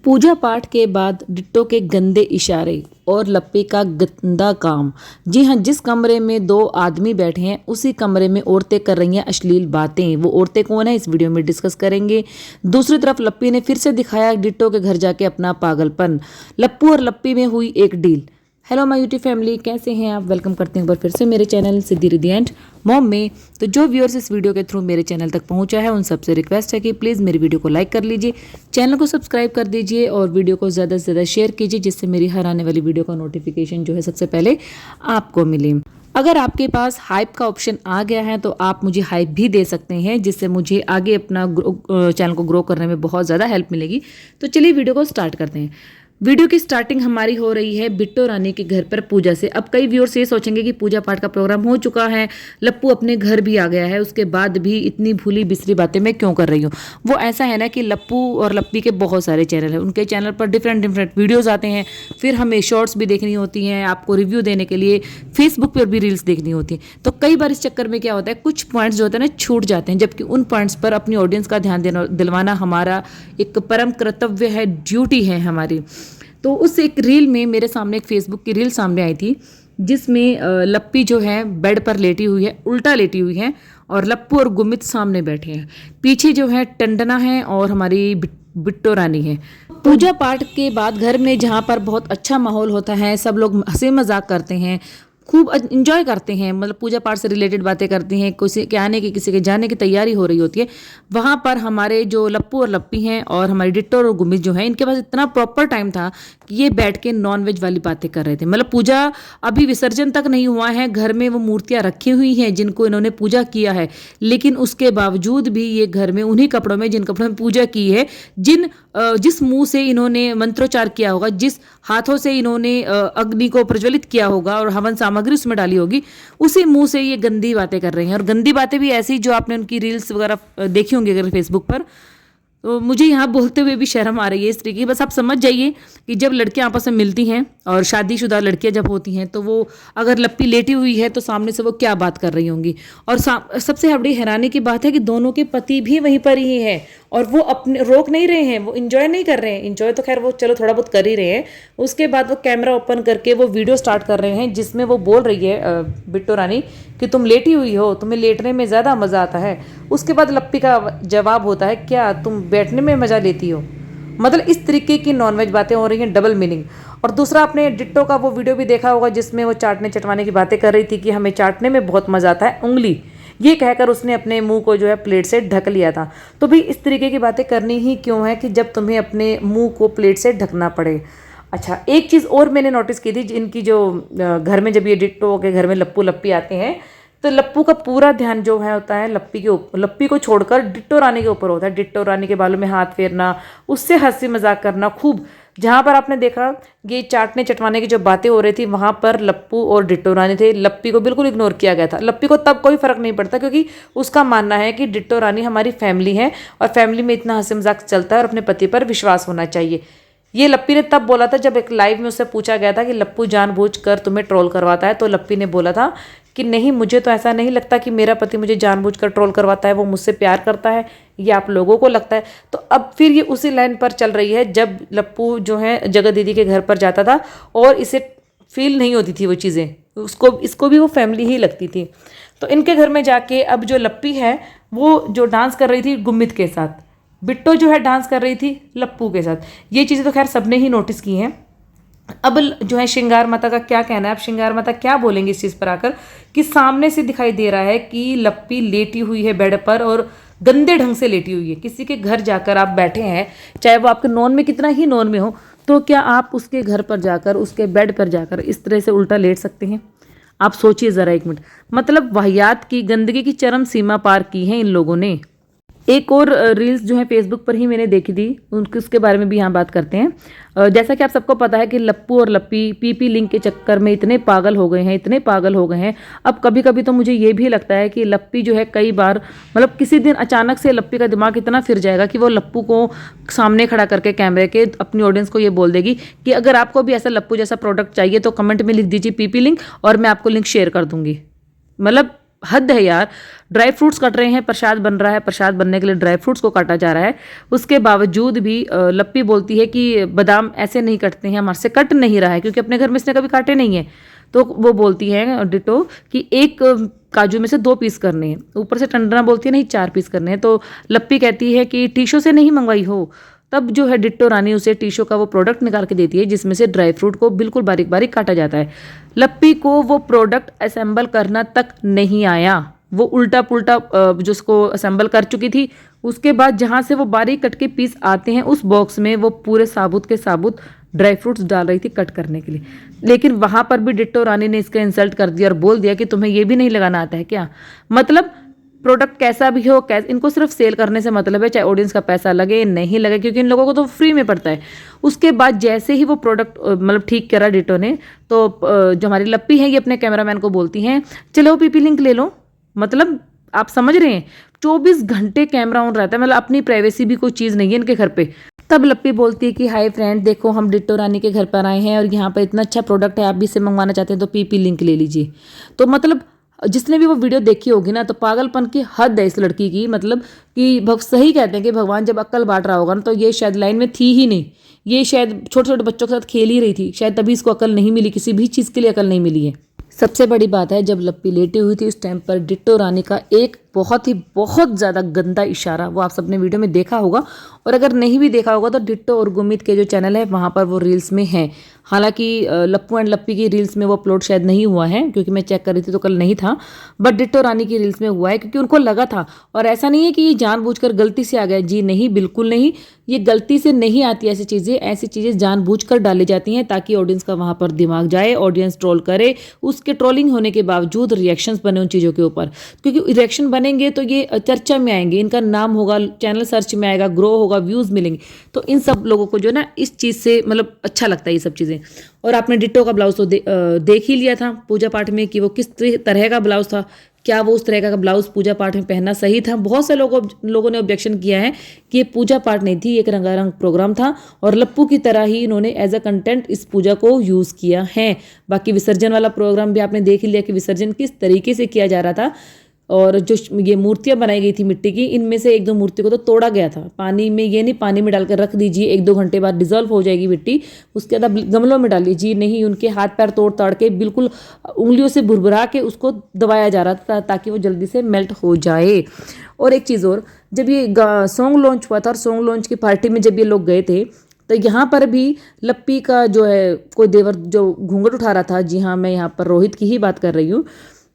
पूजा पाठ के बाद डिट्टो के गंदे इशारे और लप्पे का गंदा काम। जी हाँ, जिस कमरे में दो आदमी बैठे हैं उसी कमरे में औरतें कर रही हैं अश्लील बातें। वो औरतें कौन है इस वीडियो में डिस्कस करेंगे। दूसरी तरफ लप्पी ने फिर से दिखाया डिट्टो के घर जाके अपना पागलपन। लप्पू और लप्पी में हुई एक deal. Hello my YouTube family, कैसे हैं आप? वेलकम करते हैं एक बार फिर से मेरे channel Siddhi Riddhi and mom में। तो जो व्यूअर्स इस वीडियो के थ्रू मेरे चैनल तक पहुंचा है उन सबसे रिक्वेस्ट है कि प्लीज़ मेरी वीडियो को लाइक कर लीजिए, चैनल को सब्सक्राइब कर दीजिए और वीडियो को ज़्यादा से ज़्यादा शेयर कीजिए, जिससे मेरी हर आने वाली वीडियो का नोटिफिकेशन जो है सबसे पहले आपको मिले। अगर आपके पास हाइप का ऑप्शन आ गया है तो आप मुझे हाइप भी दे सकते हैं, जिससे मुझे आगे अपना चैनल को ग्रो करने में बहुत ज़्यादा हेल्प मिलेगी। तो चलिए वीडियो को स्टार्ट करते हैं। वीडियो की स्टार्टिंग हमारी हो रही है बिट्टो रानी के घर पर पूजा से। अब कई व्यूअर्स ये सोचेंगे कि पूजा पाठ का प्रोग्राम हो चुका है, लप्पू अपने घर भी आ गया है, उसके बाद भी इतनी भूली बिसरी बातें मैं क्यों कर रही हूँ। वो ऐसा है ना कि लप्पू और लप्पी के बहुत सारे चैनल हैं, उनके चैनल पर डिफरेंट वीडियोज़ आते हैं, फिर हमें शॉर्ट्स भी देखनी होती हैं, आपको रिव्यू देने के लिए फेसबुक पर भी रील्स देखनी होती हैं। तो कई बार इस चक्कर में क्या होता है, कुछ पॉइंट्स जो होते हैं ना छूट जाते हैं, जबकि उन पॉइंट्स पर अपनी ऑडियंस का ध्यान दिलवाना हमारा एक परम कर्तव्य है, ड्यूटी है हमारी। तो उस एक रील में मेरे सामने एक फेसबुक की रील सामने आई थी, जिसमें लप्पी जो है बेड पर लेटी हुई है, उल्टा लेटी हुई है, और लप्पू और गुमित सामने बैठे हैं। पीछे जो है टंडना है और हमारी बिट्टो रानी है। पूजा पाठ के बाद घर में जहाँ पर बहुत अच्छा माहौल होता है, सब लोग हंसी मजाक करते हैं, खूब इंजॉय करते हैं, मतलब पूजा पाठ से रिलेटेड बातें करते हैं, किसी के आने की किसी के जाने की तैयारी हो रही होती है। वहाँ पर हमारे जो लप्पू और लप्पी हैं और हमारी डिट्टो और गुमित जो है, इनके पास इतना प्रॉपर टाइम था कि ये बैठ के नॉनवेज वाली बातें कर रहे थे। मतलब पूजा अभी विसर्जन तक नहीं हुआ है, घर में वो मूर्तियाँ रखी हुई हैं जिनको इन्होंने पूजा किया है, लेकिन उसके बावजूद भी ये घर में उन्हीं कपड़ों में, जिन कपड़ों में पूजा की है, जिस मुंह से इन्होंने मंत्रोच्चार किया होगा, जिस हाथों से इन्होंने अग्नि को प्रज्वलित किया होगा और हवन सामग्री उसमें डाली होगी, उसी मुंह से ये गंदी बातें कर रहे हैं। और गंदी बातें भी ऐसी जो आपने उनकी रील्स वगैरह देखी होंगी अगर फेसबुक पर। तो मुझे यहाँ बोलते हुए भी शर्म आ रही है इस तरीके की। बस आप समझ जाइए कि जब लड़कियां आपस में मिलती हैं और शादीशुदा लड़कियां जब होती हैं, तो वो अगर लप्पी लेटी हुई है तो सामने से वो क्या बात कर रही होंगी। और सबसे बड़ी हैरानी की बात है कि दोनों के पति भी वहीं पर ही हैं और वो अपने रोक नहीं रहे हैं, वो इंजॉय नहीं कर रहे हैं। इंजॉय तो खैर वो चलो थोड़ा बहुत कर ही रहे हैं। उसके बाद वो कैमरा ओपन करके वो वीडियो स्टार्ट कर रहे हैं, जिसमें वो बोल रही है बिट्टो रानी कि तुम लेटी हुई हो, तुम्हें लेटने में ज़्यादा मज़ा आता है। उसके बाद लप्पी का जवाब होता है, क्या तुम बैठने में मज़ा लेती हो? मतलब इस तरीके की नॉनवेज बातें हो रही हैं, डबल मीनिंग। और दूसरा, आपने डिट्टो का वो वीडियो भी देखा होगा जिसमें वो चाटने चटवाने की बातें कर रही थी कि हमें चाटने में बहुत मज़ा आता है, उंगली, ये कहकर उसने अपने मुंह को जो है प्लेट से ढक लिया था। तो भी इस तरीके की बातें करनी ही क्यों है कि जब तुम्हें अपने मुंह को प्लेट से ढकना पड़े। अच्छा, एक चीज़ और मैंने नोटिस की थी, इनकी जो घर में जब ये डिट्टो के घर में लप्पू लप्पी आते हैं, तो लप्पू का पूरा ध्यान जो है होता है लप्पी को छोड़कर डिट्टो रानी के ऊपर होता है। डिट्टो रानी के बालों में हाथ फेरना, उससे हंसी मजाक करना खूब। जहाँ पर आपने देखा ये चाटने चटवाने की जो बातें हो रही थी, वहाँ पर लप्पू और डिट्टो रानी थे, लप्पी को बिल्कुल इग्नोर किया गया था। लप्पी को तब कोई फर्क नहीं पड़ता, क्योंकि उसका मानना है कि डिट्टो रानी हमारी फैमिली है और फैमिली में इतना हंसी मजाक चलता है और अपने पति पर विश्वास होना चाहिए। ये लप्पी ने तब बोला था जब एक लाइव में उससे पूछा गया था कि लप्पू जानबूझकर तुम्हें ट्रोल करवाता है, तो लप्पी ने बोला था कि नहीं, मुझे तो ऐसा नहीं लगता कि मेरा पति मुझे जानबूझकर ट्रोल करवाता है, वो मुझसे प्यार करता है, ये आप लोगों को लगता है। तो अब फिर ये उसी लाइन पर चल रही है जब लप्पू जो है जगत दीदी के घर पर जाता था और इसे फील नहीं होती थी वो चीज़ें, इसको भी वो फैमिली ही लगती थी। तो इनके घर में जाके अब जो लप्पी है वो जो डांस कर रही थी गुमित के साथ, बिट्टो जो है डांस कर रही थी लप्पू के साथ। ये चीज़ें तो खैर सबने ही नोटिस की हैं। अब जो है श्रृंगार माता का क्या कहना है, अब श्रृंगार माता क्या बोलेंगे इस चीज़ पर आकर, कि सामने से दिखाई दे रहा है कि लप्पी लेटी हुई है बेड पर और गंदे ढंग से लेटी हुई है। किसी के घर जाकर आप बैठे हैं, चाहे वो आपके नॉन में कितना ही नॉन में हो, तो क्या आप उसके घर पर जाकर, उसके बेड पर जाकर इस तरह से उल्टा लेट सकते हैं? आप सोचिए ज़रा एक मिनट। मतलब वाहियात की, गंदगी की चरम सीमा पार की है इन लोगों ने। एक और रील्स जो है फेसबुक पर ही मैंने देखी थी, उसके बारे में भी यहाँ बात करते हैं। जैसा कि आप सबको पता है कि लप्पू और लप्पी पीपी लिंक के चक्कर में इतने पागल हो गए हैं। अब कभी कभी तो मुझे ये भी लगता है कि लप्पी जो है कई बार, मतलब किसी दिन अचानक से लप्पी का दिमाग इतना फिर जाएगा कि वो लप्पू को सामने खड़ा करके कैमरे के अपनी ऑडियंस को ये बोल देगी कि अगर आपको भी ऐसा लप्पू जैसा प्रोडक्ट चाहिए तो कमेंट में लिख दीजिए पीपी लिंक और मैं आपको लिंक शेयर कर दूंगी। मतलब हद है यार। ड्राई फ्रूट्स कट रहे हैं, प्रसाद बन रहा है, प्रसाद बनने के लिए ड्राई फ्रूट्स को काटा जा रहा है, उसके बावजूद भी लप्पी बोलती है कि बादाम ऐसे नहीं कटते हैं, हमारे से कट नहीं रहा है, क्योंकि अपने घर में इसने कभी काटे नहीं है। तो वो बोलती है डिटो कि एक काजू में से 2 पीस करने हैं। ऊपर से टंडना बोलती है नहीं 4 पीस करने हैं। तो लप्पी कहती है कि टीशो से नहीं मंगवाई हो। तब जो है डिट्टो रानी उसे टीशो का वो प्रोडक्ट निकाल के देती है जिसमें से ड्राई फ्रूट को बिल्कुल बारीक बारीक काटा जाता है। लप्पी को वो प्रोडक्ट असेंबल करना तक नहीं आया, वो उल्टा पुल्टा जो उसको असेंबल कर चुकी थी। उसके बाद जहाँ से वो बारीक कट के पीस आते हैं उस बॉक्स में वो पूरे साबुत के साबुत ड्राई फ्रूट्स डाल रही थी कट करने के लिए। लेकिन वहां पर भी डिट्टो रानी ने इसका इंसल्ट कर दिया और बोल दिया कि तुम्हें ये भी नहीं लगाना आता है क्या। मतलब प्रोडक्ट कैसा भी हो, इनको सिर्फ सेल करने से मतलब है, चाहे ऑडियंस का पैसा लगे नहीं लगे, क्योंकि इन लोगों को तो फ्री में पड़ता है। उसके बाद जैसे ही वो प्रोडक्ट मतलब ठीक करा डिट्टो ने, तो जो हमारी लप्पी है ये अपने कैमरामैन को बोलती हैं चलो पीपी लिंक ले लो। मतलब आप समझ रहे हैं 24 घंटे कैमरा ऑन रहता है, मतलब अपनी प्राइवेसी भी कोई चीज़ नहीं है इनके घर पे। तब लप्पी बोलती है कि हाय फ्रेंड, देखो हम डिट्टो रानी के घर पर आए हैं और यहाँ पर इतना अच्छा प्रोडक्ट है, आप भी इसे मंगवाना चाहते हैं तो पीपी लिंक ले लीजिए। तो मतलब जिसने भी वो वीडियो देखी होगी ना, तो पागलपन की हद है इस लड़की की। मतलब कि सही कहते हैं कि भगवान जब अक्ल बांट रहा होगा ना, तो ये शायद लाइन में थी ही नहीं, ये शायद छोटे छोटे बच्चों के साथ खेल ही रही थी, शायद तभी इसको अकल नहीं मिली, किसी भी चीज़ के लिए अकल नहीं मिली है। सबसे बड़ी बात है जब लप्पी लेटी हुई थी उस टाइम पर डिट्टो रानी का एक बहुत ज़्यादा गंदा इशारा वो आप सबने वीडियो में देखा होगा, और अगर नहीं भी देखा होगा तो डिट्टो और गुमित के जो चैनल है वहाँ पर वो रील्स में हैं। हालांकि लप्पू एंड लप्पी की रील्स में वो अपलोड शायद नहीं हुआ है, क्योंकि मैं चेक कर रही थी तो कल नहीं था, बट डिट्टो रानी की रील्स में हुआ है, क्योंकि उनको लगा था। और ऐसा नहीं है कि ये जानबूझकर गलती से आ गया, जी नहीं, बिल्कुल नहीं, ये गलती से नहीं आती ऐसी चीज़ें जानबूझकर डाली जाती हैं ताकि ऑडियंस का वहाँ पर दिमाग जाए, ऑडियंस ट्रोल करे, उसके ट्रोलिंग होने के बावजूद रिएक्शंस बने उन चीज़ों के ऊपर, क्योंकि रिएक्शन बनेंगे तो ये चर्चा में आएंगे, इनका नाम होगा, चैनल सर्च में आएगा, ग्रो होगा, व्यूज़ मिलेंगे। तो इन सब लोगों को जो ना इस चीज़ से मतलब अच्छा लगता है ये सब चीज़ें। और आपने डिट्टो का ब्लाउज तो देख ही लिया था पूजा पाठ में कि वो किस तरह का ब्लाउज था। क्या वो उस तरह का ब्लाउज पूजा पाठ में पहनना सही था? बहुत से लोगों ने ऑब्जेक्शन किया है कि ये पूजा पाठ नहीं थी, एक रंगारंग प्रोग्राम था और लप्पू की तरह ही इन्होंने एज अ कंटेंट इस पूजा को यूज़ किया है। बाकी विसर्जन वाला प्रोग्राम भी आपने देख ही लिया कि विसर्जन किस तरीके से किया जा रहा था। और जो ये मूर्तियाँ बनाई गई थी मिट्टी की, इनमें से 1-2 मूर्ति को तो तोड़ा गया था पानी में। ये नहीं पानी में डालकर रख दीजिए 1-2 घंटे बाद डिजॉल्व हो जाएगी मिट्टी, उसके बाद गमलों में डाल लीजिए, नहीं, उनके हाथ पैर तोड़ ताड़ के बिल्कुल उंगलियों से भुरभुरा के उसको दबाया जा रहा था ताकि वो जल्दी से मेल्ट हो जाए। और एक चीज़ और, जब ये सॉन्ग लॉन्च हुआ था और सॉन्ग लॉन्च की पार्टी में जब ये लोग गए थे तो यहाँ पर भी लप्पी का जो है कोई देवर जो घूंघट उठा रहा था, जी हाँ मैं यहाँ पर रोहित की ही बात कर रही हूँ,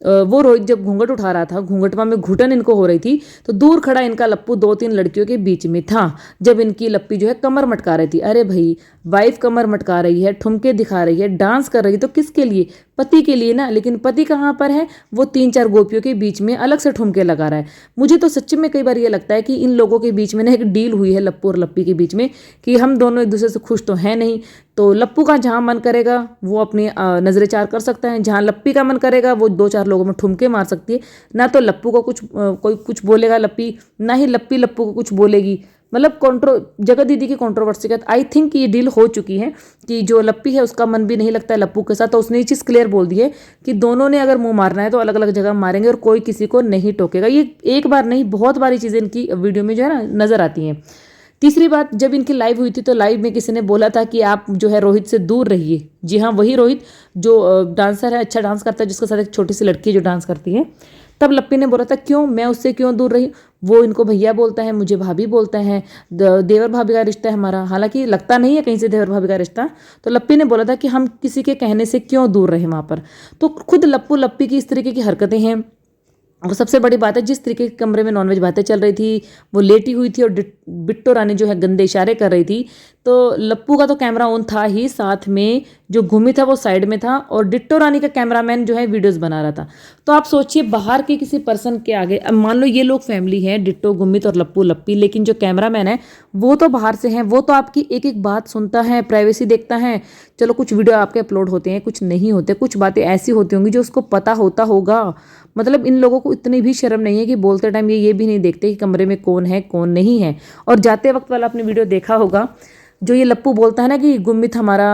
वो रोहित जब घूंघट उठा रहा था, घूंघटवा में घुटन इनको हो रही थी, तो दूर खड़ा इनका लप्पू 2-3 लड़कियों के बीच में था जब इनकी लप्पी जो है कमर मटका रही थी। अरे भाई, वाइफ कमर मटका रही है, ठुमके दिखा रही है, डांस कर रही है, तो किसके लिए? पति के लिए ना। लेकिन पति कहाँ पर है? वो 3-4 गोपियों के बीच में अलग से ठुमके लगा रहा है। मुझे तो सच्ची में कई बार ये लगता है कि इन लोगों के बीच में ना एक डील हुई है लप्पू और लप्पी के बीच में कि हम दोनों एक दूसरे से खुश तो हैं नहीं, तो लप्पू का जहाँ मन करेगा वो अपनी नजरें चार कर सकता है, जहाँ लप्पी का मन करेगा वो 2-4 लोगों में ठुमके मार सकती है। ना तो लप्पू को कोई कुछ बोलेगा लप्पी, ना ही लप्पी लप्पू को कुछ बोलेगी। मतलब जगत दीदी की कंट्रोवर्सी का आई थिंक ये डील हो चुकी है कि जो लप्पी है उसका मन भी नहीं लगता है लप्पू के साथ, तो उसने ये चीज़ क्लियर बोल दी है कि दोनों ने अगर मुंह मारना है तो अलग अलग जगह मारेंगे और कोई किसी को नहीं टोकेगा। ये एक बार नहीं, बहुत बारी चीज़ें इनकी वीडियो में जो है ना नजर आती हैं। तीसरी बात, जब इनकी लाइव हुई थी तो लाइव में किसी ने बोला था कि आप जो है रोहित से दूर रहिए। जी हाँ, वही रोहित जो डांसर है, अच्छा डांस करता है, जिसके साथ एक छोटी सी लड़की जो डांस करती है। तब लप्पी ने बोला था क्यों, मैं उससे क्यों दूर रही? वो इनको भैया बोलता है, मुझे भाभी बोलता है, देवर भाभी का रिश्ता है हमारा। हालांकि लगता नहीं है कहीं से देवर भाभी का रिश्ता। तो लप्पी ने बोला था कि हम किसी के कहने से क्यों दूर रहे वहाँ पर। तो खुद लप्पी की इस तरीके की हरकतें हैं। और सबसे बड़ी बात है, जिस तरीके के कमरे में नॉनवेज बातें चल रही थी, वो लेटी हुई थी और बिट्टो रानी जो है गंदे इशारे कर रही थी, तो लप्पू का तो कैमरा ऑन था ही, साथ में जो घूमी था वो साइड में था और डिट्टो रानी का कैमरामैन जो है वीडियोस बना रहा था। तो आप सोचिए बाहर के किसी पर्सन के आगे, अब मान लो ये लोग फैमिली है, डिट्टो, गुमित और लप्पू लप्पी, लेकिन जो कैमरामैन है वो तो बाहर से है, वो तो आपकी एक एक बात सुनता है, प्राइवेसी देखता है। चलो कुछ वीडियो आपके अपलोड होते हैं, कुछ नहीं होते, कुछ बातें ऐसी होती होंगी जो उसको पता होगा। मतलब इन लोगों को इतनी भी शर्म नहीं है कि बोलते टाइम ये भी नहीं देखते कि कमरे में कौन है कौन नहीं है। और जाते वक्त वाला आपने वीडियो देखा होगा, जो ये लप्पू बोलता है ना कि गुमित हमारा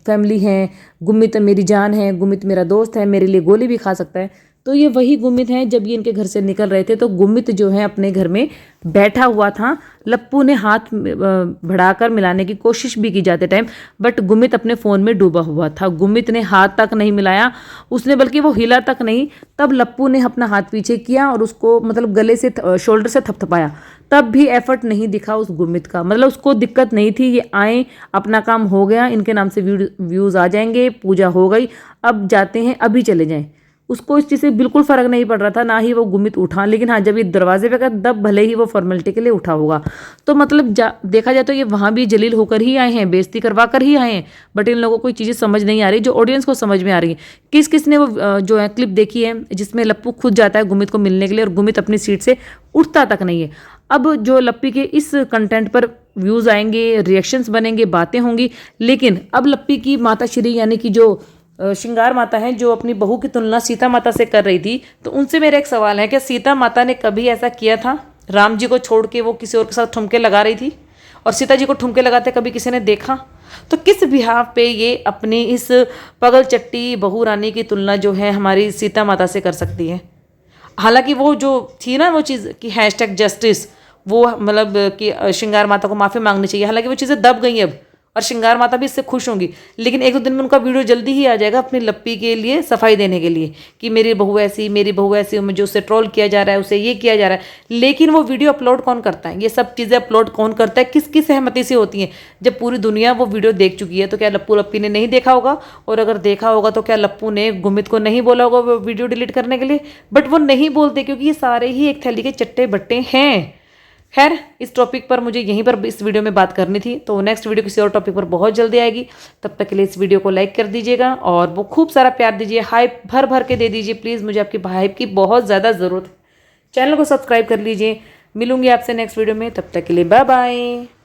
फैमिली है, गुमित मेरी जान है, गुमित मेरा दोस्त है, मेरे लिए गोली भी खा सकता है। तो ये वही गुमित हैं। जब ये इनके घर से निकल रहे थे तो गुमित जो है अपने घर में बैठा हुआ था। लप्पू ने हाथ बढ़ाकर मिलाने की कोशिश भी की जाते टाइम, बट गुमित अपने फ़ोन में डूबा हुआ था। गुमित ने हाथ तक नहीं मिलाया उसने, बल्कि वो हिला तक नहीं। तब लप्पू ने अपना हाथ पीछे किया और उसको मतलब गले से शोल्डर से थपथपाया, तब भी एफर्ट नहीं दिखा उस गुमित का। मतलब उसको दिक्कत नहीं थी, ये आए अपना काम हो गया, इनके नाम से व्यूज़ आ जाएंगे, पूजा हो गई, अब जाते हैं, अभी चले जाएं। उसको इस चीज़ से बिल्कुल फ़र्क नहीं पड़ रहा था, ना ही वो गुमित उठा। लेकिन हाँ, जब ये दरवाजे पे गया तब भले ही वो फॉर्मेलिटी के लिए उठा होगा। तो मतलब देखा जाए तो ये वहाँ भी जलील होकर ही आए हैं, बेइज्जती करवा कर ही आए हैं। बट इन लोगों को कोई चीज़ें समझ नहीं आ रही जो ऑडियंस को समझ में आ रही है। किस किस ने वो जो है क्लिप देखी है जिसमें लप्पू खुद जाता है गुमित को मिलने के लिए और गुमित अपनी सीट से उठता तक नहीं है। अब जो लप्पी के इस कंटेंट पर व्यूज़ आएंगे, रिएक्शंस बनेंगे, बातें होंगी, लेकिन अब लप्पी की माता श्री यानी कि जो श्रृंगार माता हैं, जो अपनी बहू की तुलना सीता माता से कर रही थी, तो उनसे मेरा एक सवाल है, क्या सीता माता ने कभी ऐसा किया था? राम जी को छोड़ के वो किसी और के साथ ठुमके लगा रही थी और सीता जी को ठुमके लगाते कभी किसी ने देखा? तो किस बिहाफ पे ये अपनी इस पगल चट्टी बहू रानी की तुलना जो है हमारी सीता माता से कर सकती है? हालांकि वो जो थी ना वो चीज़ कि हैशटैग जस्टिस, वो मतलब कि श्रृंगार माता को माफ़ी मांगनी चाहिए, हालांकि वो चीज़ें दब गई अब और श्रृंगार माता भी इससे खुश होंगी। लेकिन एक दो दिन में उनका वीडियो जल्दी ही आ जाएगा अपनी लप्पी के लिए सफाई देने के लिए कि मेरी बहू ऐसी, मेरी बहू ऐसी, मुझे उससे ट्रोल किया जा रहा है, उसे ये किया जा रहा है। लेकिन वो वीडियो अपलोड कौन करता है? ये सब चीज़ें अपलोड कौन करता है? किसकी सहमति से होती हैं? जब पूरी दुनिया वो वीडियो देख चुकी है तो क्या लप्पू लप्पी ने नहीं देखा होगा? और अगर देखा होगा तो क्या लप्पू ने गुमित को नहीं बोला होगा वो वीडियो डिलीट करने के लिए? बट वो नहीं बोलते क्योंकि ये सारे ही एक थैली के चट्टे बट्टे हैं। खैर, इस टॉपिक पर मुझे यहीं पर इस वीडियो में बात करनी थी, तो नेक्स्ट वीडियो किसी और टॉपिक पर बहुत जल्दी आएगी। तब तक के लिए इस वीडियो को लाइक कर दीजिएगा और वो खूब सारा प्यार दीजिए, हाइप भर भर के दे दीजिए प्लीज़, मुझे आपकी हाइप की बहुत ज़्यादा ज़रूरत है। चैनल को सब्सक्राइब कर लीजिए। मिलूंगी आपसे नेक्स्ट वीडियो में, तब तक के लिए बाय बाय।